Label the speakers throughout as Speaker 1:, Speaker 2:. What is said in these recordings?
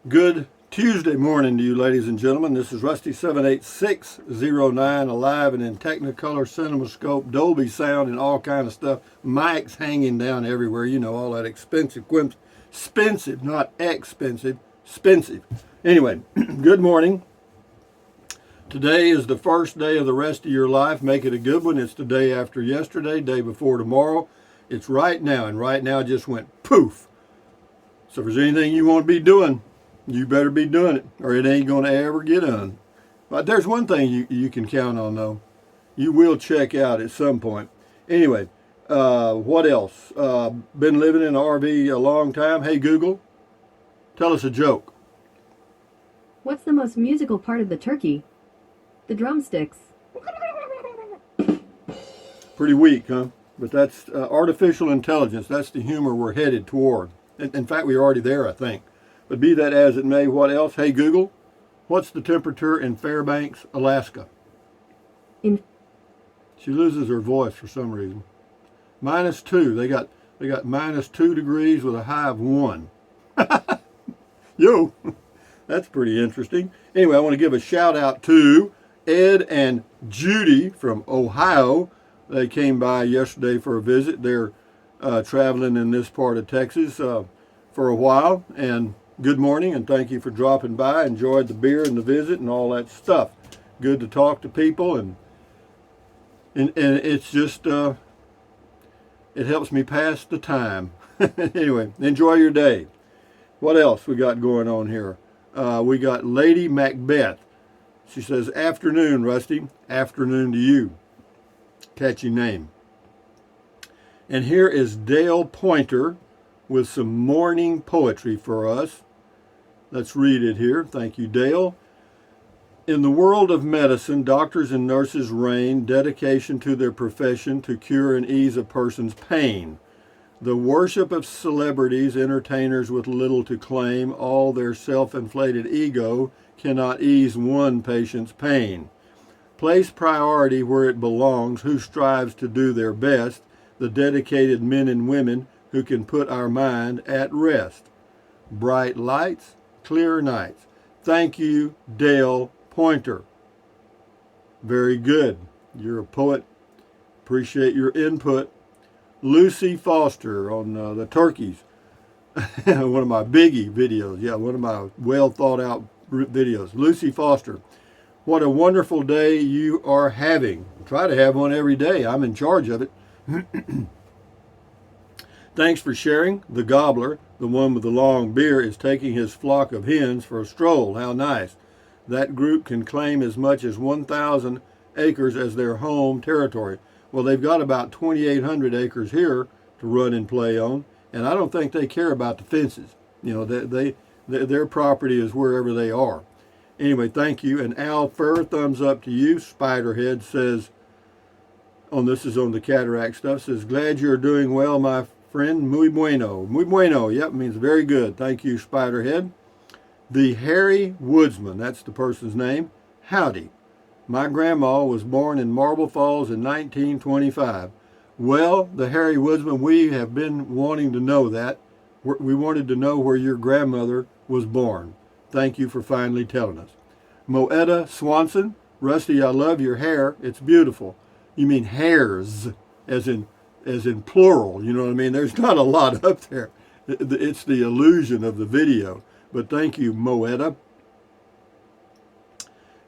Speaker 1: Good Tuesday morning to you, ladies and gentlemen. This is Rusty 78609, alive and in Technicolor, CinemaScope, Dolby Sound, and all kind of stuff. Mics hanging down everywhere. You know, all that expensive, not expensive, expensive. Anyway, good morning. Today is the first day of the rest of your life. Make it a good one. It's the day after yesterday, day before tomorrow. It's right now, and right now just went poof. So if there's anything you want to be doing, you better be doing it, or it ain't going to ever get done. But there's one thing you can count on, though. You will check out at some point. Anyway, what else? Been living in an RV a long time. Hey, Google, tell us a joke.
Speaker 2: What's the most musical part of the turkey? The drumsticks.
Speaker 1: Pretty weak, huh? But that's artificial intelligence. That's the humor we're headed toward. In fact, we're already there, I think. But be that as it may, what else? Hey, Google, what's the temperature in Fairbanks, Alaska? She loses her voice for some reason. -2. They got -2 degrees with a high of 1. Yo, that's pretty interesting. Anyway, I want to give a shout out to Ed and Judy from Ohio. They came by yesterday for a visit. They're traveling in this part of Texas for a while, and good morning and thank you for dropping by. Enjoyed the beer and the visit and all that stuff. Good to talk to people, and it's just it helps me pass the time. Anyway, enjoy your day. What else we got going on here? We got Lady Macbeth. She says, afternoon, Rusty. Afternoon to you. Catchy name. And here is Dale Pointer with some morning poetry for us. Let's read it here. Thank you, Dale. In the world of medicine, doctors and nurses reign, dedication to their profession to cure and ease a person's pain. The worship of celebrities, entertainers with little to claim, all their self-inflated ego cannot ease one patient's pain. Place priority where it belongs, who strives to do their best, the dedicated men and women who can put our mind at rest. Bright lights, clear nights. Thank you, Dale Pointer. Very good. You're a poet. Appreciate your input. Lucy Foster on the turkeys. One of my biggie videos. Yeah, one of my well thought out videos. Lucy Foster. What a wonderful day you are having. Try to have one every day. I'm in charge of it. Thanks for sharing. The gobbler, the one with the long beard, is taking his flock of hens for a stroll. How nice. That group can claim as much as 1,000 acres as their home territory. Well, they've got about 2,800 acres here to run and play on, and I don't think they care about the fences. You know, their property is wherever they are. Anyway, thank you. And Al Fur, thumbs up to you. Spiderhead says, this is on the cataract stuff, says, glad you're doing well, my friend. Muy bueno. Muy bueno. Yep, means very good. Thank you, Spiderhead. The Hairy Woodsman, that's the person's name. Howdy. My grandma was born in Marble Falls in 1925. Well, the Hairy Woodsman, we have been wanting to know that. We wanted to know where your grandmother was born. Thank you for finally telling us. Moetta Swanson, Rusty, I love your hair. It's beautiful. You mean hairs, as in plural. You know what I mean? There's not a lot up there. It's the illusion of the video. But thank you, Moetta.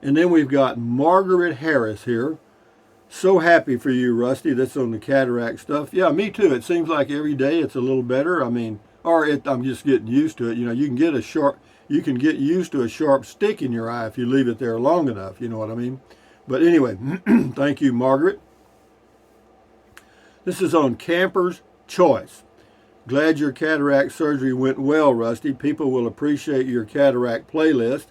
Speaker 1: And then we've got Margaret Harris here. So happy for you, Rusty. That's on the cataract stuff. Yeah, me too. It seems like every day it's a little better. I mean, I'm just getting used to it. You know, you can get used to a sharp stick in your eye if you leave it there long enough. You know what I mean? But anyway, thank you, Margaret. This is on Camper's Choice. Glad your cataract surgery went well, Rusty. People will appreciate your cataract playlist.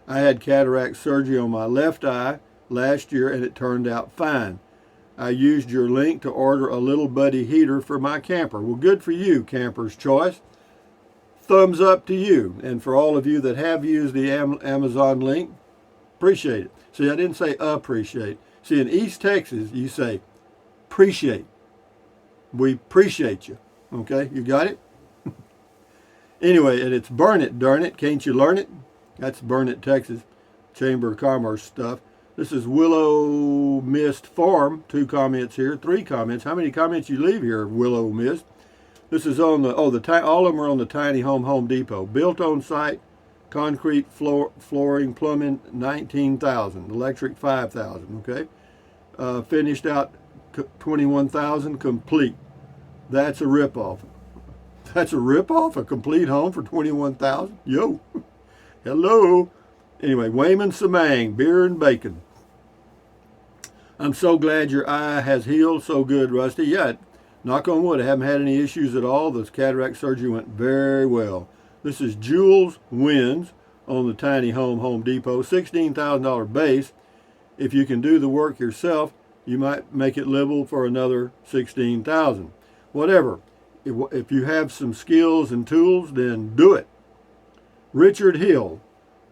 Speaker 1: I had cataract surgery on my left eye last year and it turned out fine. I used your link to order a little buddy heater for my camper. Well, good for you, Camper's Choice. Thumbs up to you. And for all of you that have used the Amazon link, appreciate it. See, I didn't say appreciate. See, in East Texas, you say appreciate. We appreciate you. Okay, you got it? Anyway, and it's Burn It, Darn It, Can't You Learn It? That's Burn It, Texas, Chamber of Commerce stuff. This is Willow Mist Farm. 2 comments here, 3 comments. How many comments you leave here, Willow Mist? This is on the, all of them are on the Tiny Home Depot. Built on site, concrete flooring, plumbing, $19,000. Electric, $5,000, okay? Finished out, $21,000, complete. That's a ripoff. That's a ripoff? A complete home for $21,000? Yo. Hello. Anyway, Wayman Samang, beer and bacon. I'm so glad your eye has healed so good, Rusty. Yeah, knock on wood, I haven't had any issues at all. This cataract surgery went very well. This is Jules Wins on the Tiny Home Depot. $16,000 base. If you can do the work yourself, you might make it livable for another $16,000. Whatever. If you have some skills and tools, then do it. Richard Hill.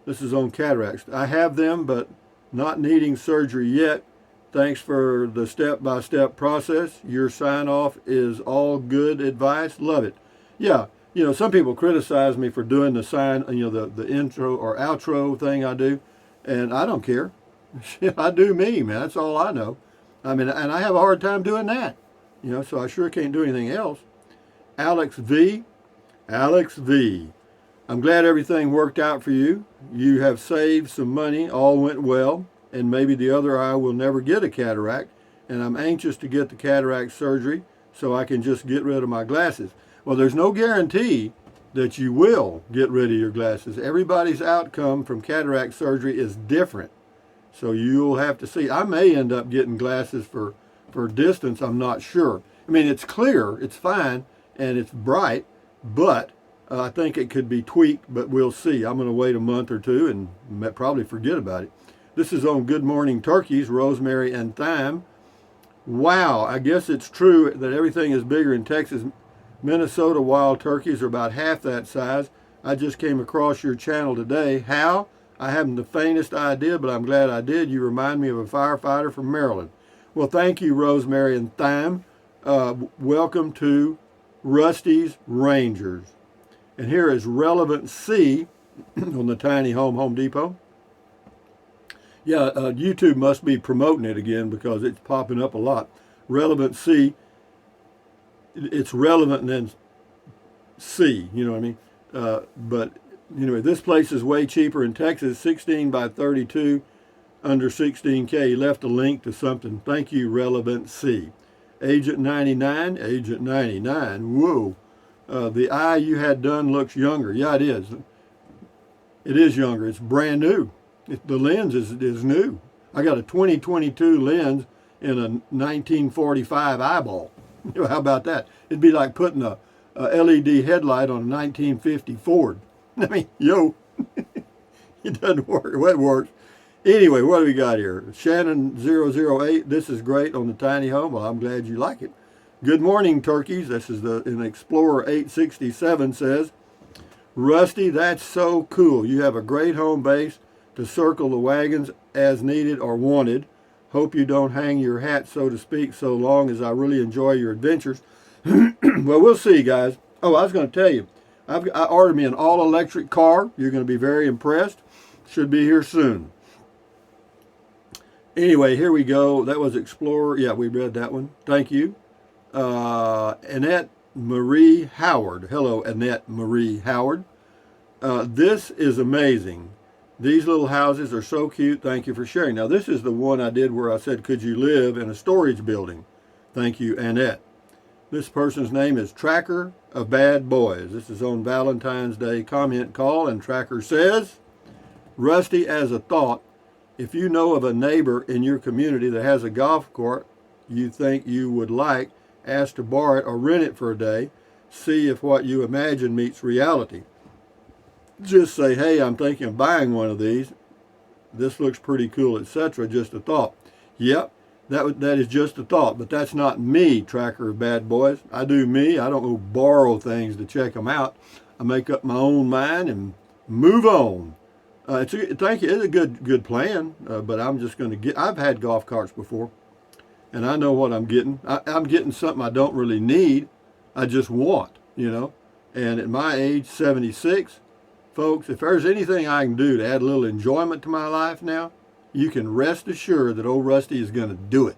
Speaker 1: This is on cataracts. I have them, but not needing surgery yet. Thanks for the step-by-step process. Your sign-off is all good advice. Love it. Yeah, you know, some people criticize me for doing the sign, you know, the intro or outro thing I do, and I don't care. I do me, man. That's all I know. I mean, and I have a hard time doing that, you know, so I sure can't do anything else. Alex V. Alex V. I'm glad everything worked out for you. You have saved some money. All went well. And maybe the other eye will never get a cataract. And I'm anxious to get the cataract surgery so I can just get rid of my glasses. Well, there's no guarantee that you will get rid of your glasses. Everybody's outcome from cataract surgery is different. So you'll have to see. I may end up getting glasses for distance. I'm not sure. I mean, it's clear, it's fine, and it's bright, but I think it could be tweaked, but we'll see. I'm going to wait a month or two and probably forget about it. This is on Good Morning Turkeys, rosemary and thyme. Wow, I guess it's true that everything is bigger in Texas. Minnesota wild turkeys are about half that size. I just came across your channel today. How? I haven't the faintest idea, but I'm glad I did. You remind me of a firefighter from Maryland. Well, thank you, rosemary and thyme. Welcome to Rusty's Rangers. And here is Relevant C on the Tiny Home Depot. Yeah, YouTube must be promoting it again because it's popping up a lot. Relevant C, it's relevant and then C, you know what I mean? But anyway, this place is way cheaper in Texas, 16 by 32, under 16K. He left a link to something. Thank you, Relevant C. Agent 99, Agent 99, whoa. The eye you had done looks younger. Yeah, it is. It is younger. It's brand new. The lens is new. I got a 2022 lens in a 1945 eyeball. How about that? It'd be like putting a LED headlight on a 1950 Ford. I mean, yo, it doesn't work. Well, it works. Anyway, what do we got here? Shannon008, this is great on the tiny home. Well, I'm glad you like it. Good morning, turkeys. This is an Explorer 867 says, Rusty, that's so cool. You have a great home base to circle the wagons as needed or wanted. Hope you don't hang your hat, so to speak, so long as I really enjoy your adventures. Well, we'll see, guys. Oh, I was going to tell you, I ordered me an all-electric car. You're going to be very impressed. Should be here soon. Anyway, here we go. That was Explorer. Yeah, we read that one. Thank you. Annette Marie Howard. Hello, Annette Marie Howard. This is amazing. These little houses are so cute. Thank you for sharing. Now, this is the one I did where I said, could you live in a storage building? Thank you, Annette. This person's name is Tracker of Bad Boys. This is on Valentine's Day comment call, and Tracker says, Rusty, as a thought, if you know of a neighbor in your community that has a golf cart you think you would like, ask to borrow it or rent it for a day. See if what you imagine meets reality. Just say, hey, I'm thinking of buying one of these. This looks pretty cool, etc. Just a thought. Yep, that is just a thought, but that's not me, Tracker of Bad Boys. I do me. I don't go borrow things to check them out. I make up my own mind and move on. Thank you. It's a good plan, but I'm just going to get. I've had golf carts before, and I know what I'm getting. I'm getting something I don't really need. I just want, you know. And at my age, 76, folks, if there's anything I can do to add a little enjoyment to my life now, you can rest assured that old Rusty is going to do it.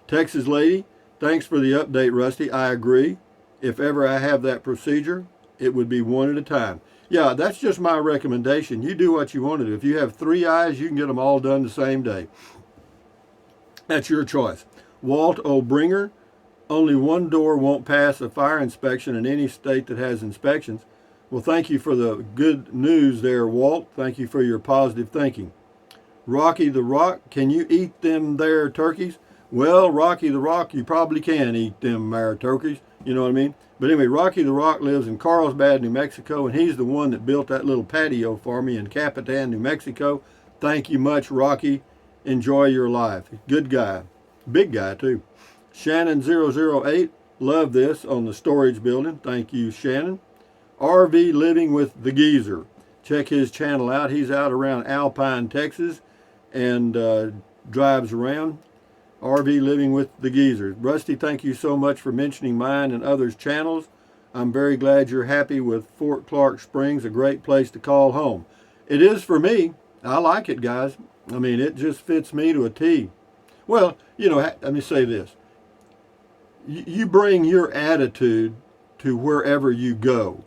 Speaker 1: Texas lady, thanks for the update, Rusty. I agree. If ever I have that procedure, it would be one at a time. Yeah, that's just my recommendation. You do what you want to do. If you have 3 eyes, you can get them all done the same day. That's your choice. Walt O'Bringer, only one door won't pass a fire inspection in any state that has inspections. Well, thank you for the good news there, Walt. Thank you for your positive thinking. Rocky the Rock, can you eat them there turkeys? Well, Rocky the Rock, you probably can eat them there turkeys. You know what I mean? But anyway, Rocky the Rock lives in Carlsbad, New Mexico, and he's the one that built that little patio for me in Capitan, New Mexico. Thank you much, Rocky. Enjoy your life. Good guy. Big guy, too. Shannon008, love this on the storage building. Thank you, Shannon. RV Living with the Geezer. Check his channel out. He's out around Alpine, Texas, and drives around. RV Living with the Geezer. Rusty, thank you so much for mentioning mine and others' channels. I'm very glad you're happy with Fort Clark Springs, a great place to call home. It is for me. I like it, guys. I mean, it just fits me to a T. Well, you know, let me say this. You bring your attitude to wherever you go.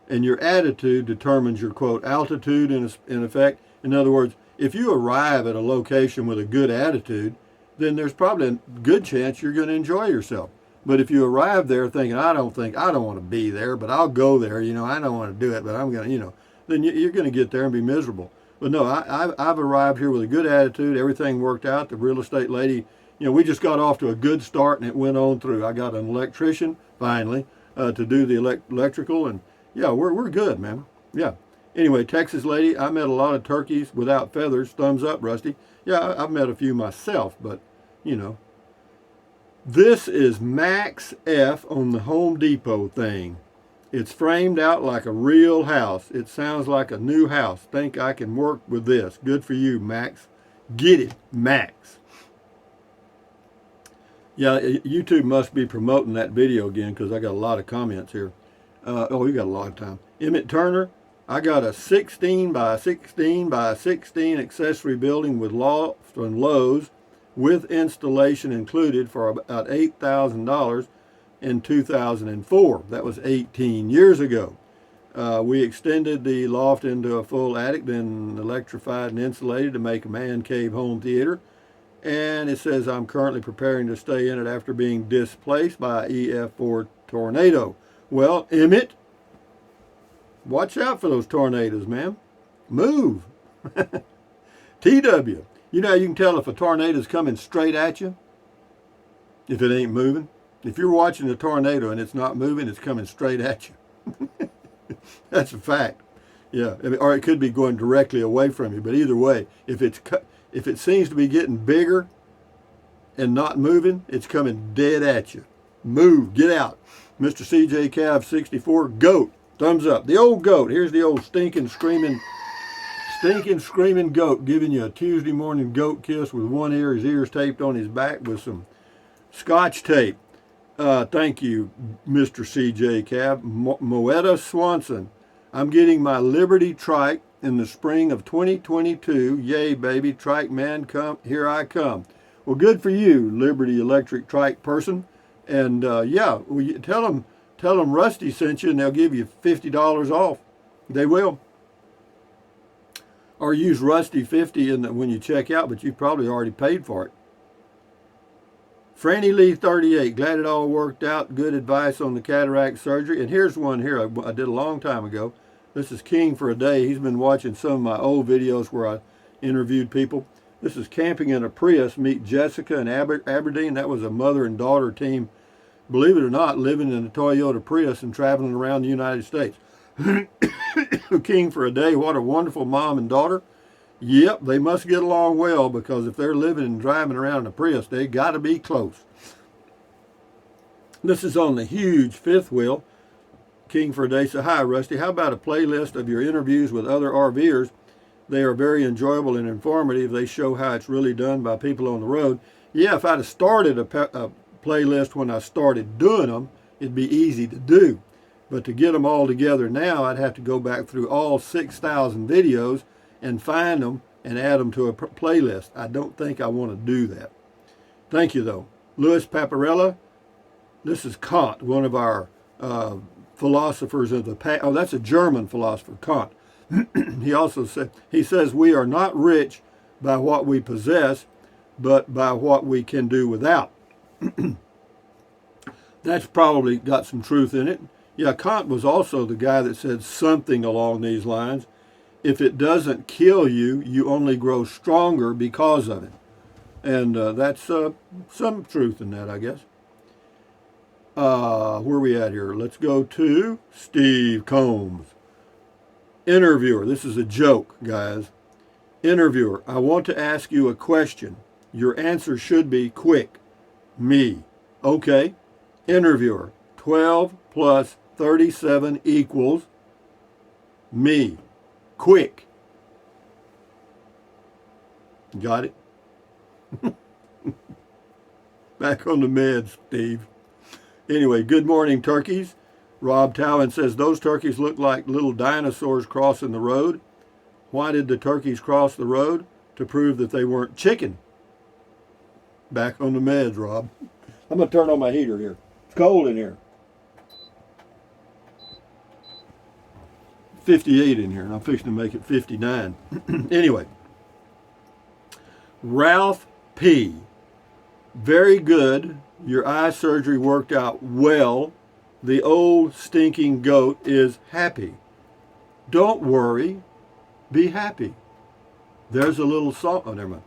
Speaker 1: And your attitude determines your, quote, altitude in effect. In other words, if you arrive at a location with a good attitude, then there's probably a good chance you're going to enjoy yourself. But if you arrive there thinking, I don't want to be there, but I'll go there, you know, I don't want to do it, but I'm going to, you know, then you're going to get there and be miserable. But no, I've arrived here with a good attitude. Everything worked out. The real estate lady, you know, we just got off to a good start and it went on through. I got an electrician finally to do the electrical, and yeah, we're good, man. Yeah. Anyway, Texas lady, I met a lot of turkeys without feathers. Thumbs up, Rusty. Yeah, I've met a few myself, but, you know. This is Max F on the Home Depot thing. It's framed out like a real house. It sounds like a new house. Think I can work with this. Good for you, Max. Get it, Max. Yeah, YouTube must be promoting that video again because I got a lot of comments here. Oh, you got a lot of time. Emmett Turner, I got a 16 by 16 by 16 accessory building with loft and lows with installation included for about $8,000 in 2004. That was 18 years ago. We extended the loft into a full attic, then electrified and insulated to make a man cave home theater. And it says I'm currently preparing to stay in it after being displaced by EF4 tornado. Well, Emmett, watch out for those tornadoes, man. Move. TW, you know how you can tell if a tornado's coming straight at you? If it ain't moving. If you're watching a tornado and it's not moving, it's coming straight at you. That's a fact. Yeah, or it could be going directly away from you. But either way, if it seems to be getting bigger and not moving, it's coming dead at you. Move, get out. Mr. CJ Cav 64, goat, thumbs up. The old goat. Here's the old stinking, screaming goat giving you a Tuesday morning goat kiss with one ear, his ears taped on his back with some Scotch tape. Thank you, Mr. CJ Cab. Moetta Swanson. I'm getting my Liberty trike in the spring of 2022. Yay, baby. Trike man, come. Here I come. Well, good for you, Liberty Electric trike person. And yeah, tell them Rusty sent you and they'll give you $50 off. They will. Or use Rusty 50 when you check out, but you probably already paid for it. Franny Lee 38, glad it all worked out. Good advice on the cataract surgery. And here's one here I did a long time ago. This is King for a Day. He's been watching some of my old videos where I interviewed people. This is Camping in a Prius. Meet Jessica in Aberdeen. That was a mother and daughter team, believe it or not, living in a Toyota Prius and traveling around the United States. King for a Day. What a wonderful mom and daughter. Yep, they must get along well, because if they're living and driving around in a Prius, they got to be close. This is on the huge fifth wheel. King for a Day said, hi, Rusty. How about a playlist of your interviews with other RVers? They are very enjoyable and informative. They show how it's really done by people on the road. Yeah, if I'd have started a playlist when I started doing them, it'd be easy to do. But to get them all together now, I'd have to go back through all 6,000 videos and find them and add them to a playlist. I don't think I want to do that. Thank you, though. Louis Paparella, this is Kant, one of our philosophers of the past. Oh, that's a German philosopher, Kant. He says we are not rich by what we possess, but by what we can do without. That's probably got some truth in it. Yeah, Kant was also the guy that said something along these lines. If it doesn't kill you, you only grow stronger because of it. And that's some truth in that, I guess. Where are we at here? Let's go to Steve Combs. Interviewer. This is a joke, guys. Interviewer. I want to ask you a question. Your answer should be quick. Me. Okay. Interviewer. 12 plus 37 equals me. Quick. Got it? Back on the meds, Steve. Anyway, good morning, turkeys. Rob Talon says, those turkeys look like little dinosaurs crossing the road. Why did the turkeys cross the road? To prove that they weren't chicken. Back on the meds, Rob. I'm going to turn on my heater here. It's cold in here. 58 in here, and I'm fixing to make it 59. Anyway. Ralph P. Very good. Your eye surgery worked out well. The old stinking goat is happy. Don't worry. Be happy. There's a little song. Oh, never mind.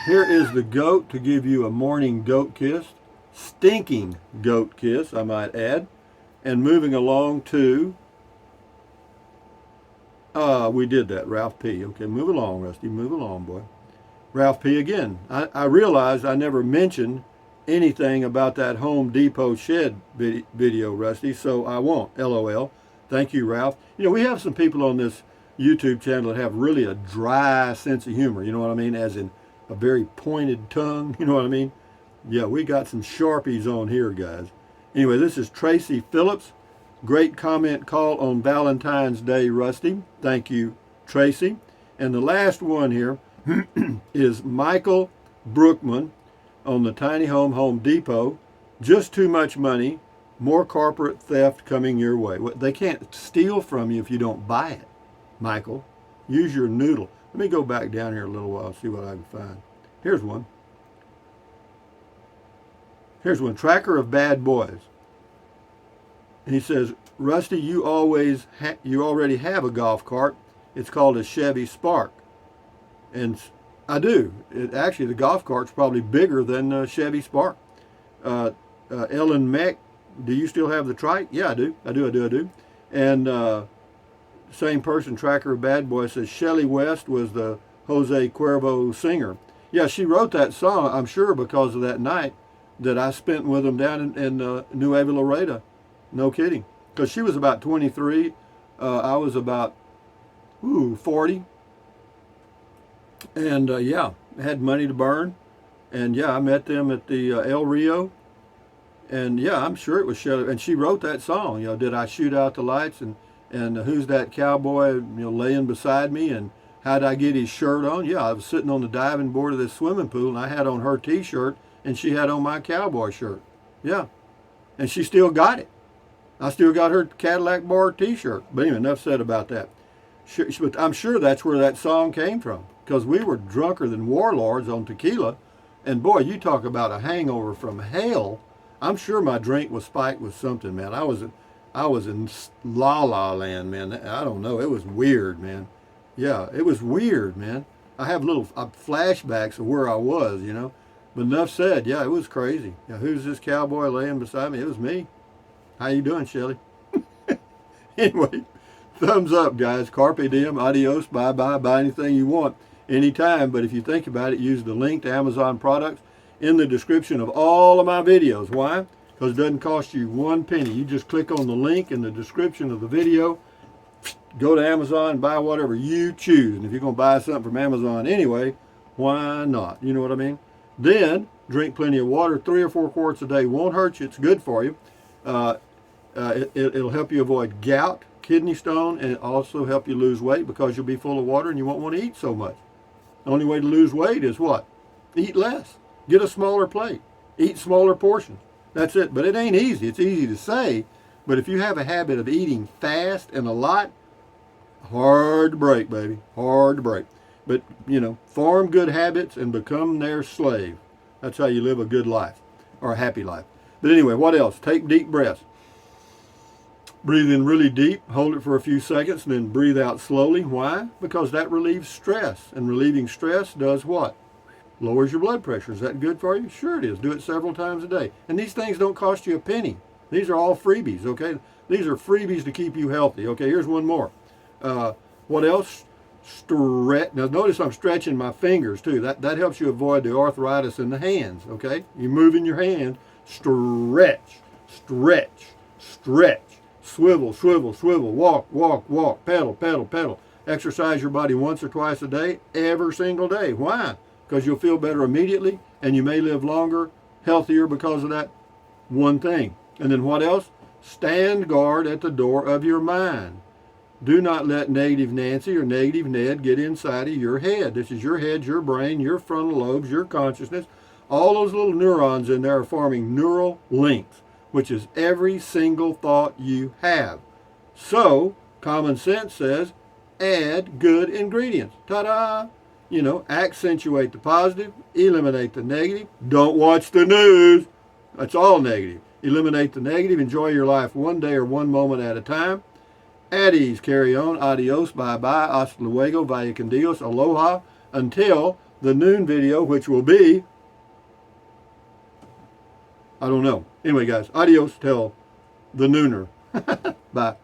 Speaker 1: Here is the goat to give you a morning goat kiss. Stinking goat kiss, I might add. And moving along to... we did that, Ralph P. Okay, move along, Rusty. Move along, boy. Ralph P. again. I realized I never mentioned anything about that Home Depot shed video, Rusty, so I won't. LOL. Thank you, Ralph. You know, we have some people on this YouTube channel that have really a dry sense of humor, you know what I mean? As in a very pointed tongue, you know what I mean? Yeah, we got some Sharpies on here, guys. Anyway, this is Tracy Phillips. Great comment call on Valentine's Day, Rusty. Thank you, Tracy. And the last one here is Michael Brookman on the Tiny Home Depot. Just too much money. More corporate theft coming your way. They can't steal from you if you don't buy it, Michael. Use your noodle. Let me go back down here a little while, see what I can find. Here's one. Here's one. Tracker of Bad Boys. He says, Rusty, you already have a golf cart. It's called a Chevy Spark. And I do. Actually, the golf cart's probably bigger than a Chevy Spark. Ellen Meck, do you still have the trike? Yeah, I do. I do. And same person, Tracker of Bad Boy, says Shelley West was the Jose Cuervo singer. Yeah, she wrote that song, I'm sure, because of that night that I spent with them down in Nueva Laredo. No kidding. Because she was about 23. I was about 40. And yeah, had money to burn. And yeah, I met them at the El Rio. And yeah, I'm sure it was Shelley. And she wrote that song. You know, did I shoot out the lights? And who's that cowboy, you know, laying beside me? And how'd I get his shirt on? Yeah, I was sitting on the diving board of this swimming pool, and I had on her T-shirt, and she had on my cowboy shirt. Yeah, and she still got it. I still got her Cadillac bar T-shirt. But anyway, enough said about that. But I'm sure that's where that song came from, because we were drunker than warlords on tequila. And boy, you talk about a hangover from hell. I'm sure my drink was spiked with something, man. I was in la la land, man. I don't know. It was weird, man. Yeah, it was weird, man. I have little flashbacks of where I was, you know. But enough said. Yeah, it was crazy. Yeah, who's this cowboy laying beside me? It was me. How you doing, Shelley? Anyway, thumbs up, guys. Carpe diem, adios, bye-bye. Buy anything you want anytime. But if you think about it, use the link to Amazon products in the description of all of my videos. Why? Because it doesn't cost you 1 penny. You just click on the link in the description of the video, go to Amazon and buy whatever you choose. And if you're going to buy something from Amazon anyway, why not? You know what I mean? Then drink plenty of water. 3 or 4 quarts a day won't hurt you. It's good for you. It'll help you avoid gout, kidney stone, and also help you lose weight because you'll be full of water and you won't want to eat so much. The only way to lose weight is what? Eat less. Get a smaller plate. Eat smaller portions. That's it. But it ain't easy. It's easy to say, but if you have a habit of eating fast and a lot, hard to break, baby. Hard to break. But, form good habits and become their slave. That's how you live a good life or a happy life. But anyway, what else? Take deep breaths. Breathe in really deep, hold it for a few seconds, and then breathe out slowly. Why? Because that relieves stress. And relieving stress does what? Lowers your blood pressure. Is that good for you? Sure it is. Do it several times a day. And these things don't cost you a penny. These are all freebies, okay? These are freebies to keep you healthy. Okay, here's one more. What else? Stretch. Now notice I'm stretching my fingers too. That helps you avoid the arthritis in the hands, okay? You're moving your hand. Stretch, stretch, stretch. Swivel, swivel, swivel. Walk, walk, walk. Pedal, pedal, pedal. Exercise your body once or twice a day, every single day. Why? Because you'll feel better immediately and you may live longer, healthier because of that one thing. And then what else? Stand guard at the door of your mind. Do not let negative Nancy or negative Ned get inside of your head. This is your head, your brain, your frontal lobes, your consciousness. All those little neurons in there are forming neural links, which is every single thought you have. So, common sense says, add good ingredients. Ta-da! Accentuate the positive, eliminate the negative. Don't watch the news. That's all negative. Eliminate the negative. Enjoy your life one day or one moment at a time. At ease, carry on. Adios, bye-bye, hasta luego, vaya con Dios, aloha. Until the noon video, which will be, I don't know. Anyway, guys, adios till the nooner. Bye.